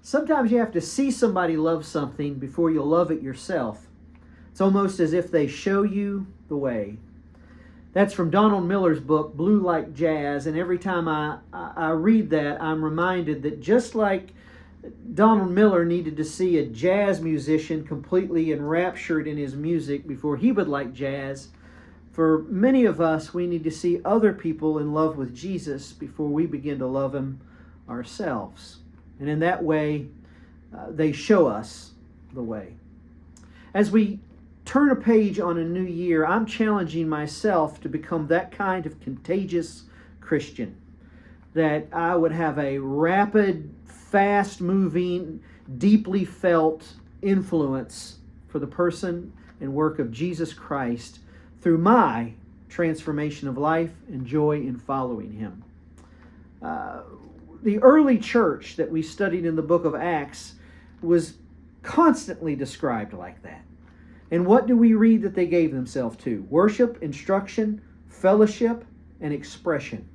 Sometimes you have to see somebody love something before you'll love it yourself. It's almost as if they show you the way. That's from Donald Miller's book, Blue Like Jazz, and every time I read that, I'm reminded that just like Donald Miller needed to see a jazz musician completely enraptured in his music before he would like jazz, for many of us, we need to see other people in love with Jesus before we begin to love Him ourselves. And in that way, they show us the way. As we turn a page on a new year, I'm challenging myself to become that kind of contagious Christian, that I would have a rapid, fast-moving, deeply felt influence for the person and work of Jesus Christ through my transformation of life and joy in following Him. The early church that we studied in the book of Acts was constantly described like that. And what do we read that they gave themselves to? Worship, instruction, fellowship, and expression.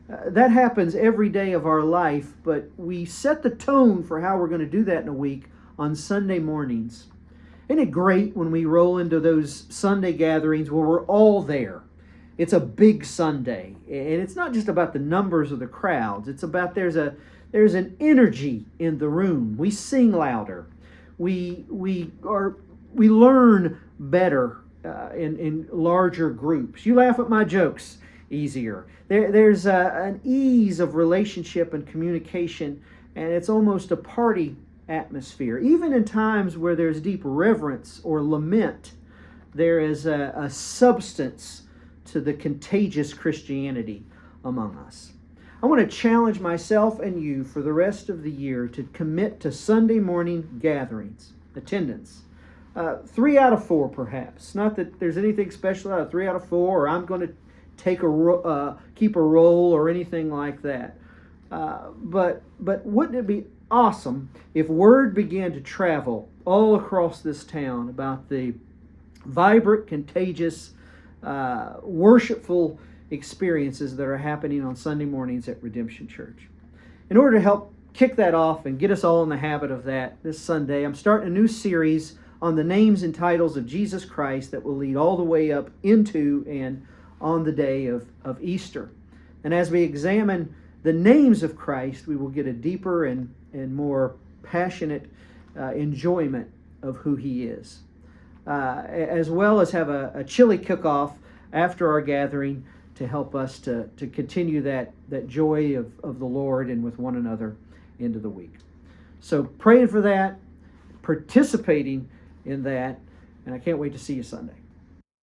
That happens every day of our life, but we set the tone for how we're going to do that in a week on Sunday mornings. Isn't it great when we roll into those Sunday gatherings where we're all there? It's a big Sunday, and it's not just about the numbers of the crowds. It's about there's an energy in the room. We sing louder. We learn better in larger groups. You laugh at my jokes easier. There's an ease of relationship and communication, and it's almost a party atmosphere. Even in times where there's deep reverence or lament, there is a substance to the contagious Christianity among us. I want to challenge myself and you for the rest of the year to commit to Sunday morning gatherings, attendance. 3 out of 4, perhaps. Not that there's anything special out of 3 out of 4, or I'm going to keep a roll or anything like that. But wouldn't it be awesome if word began to travel all across this town about the vibrant, contagious, worshipful experiences that are happening on Sunday mornings at Redemption Church? In order to help kick that off and get us all in the habit of that this Sunday, I'm starting a new series on the names and titles of Jesus Christ that will lead all the way up into and on the day of Easter. And as we examine the names of Christ, we will get a deeper and more passionate enjoyment of who He is. As well as have a Chili Cookoff after our gathering to help us to continue that joy of the Lord and with one another into the week. So praying for that, participating in that, and I can't wait to see you Sunday.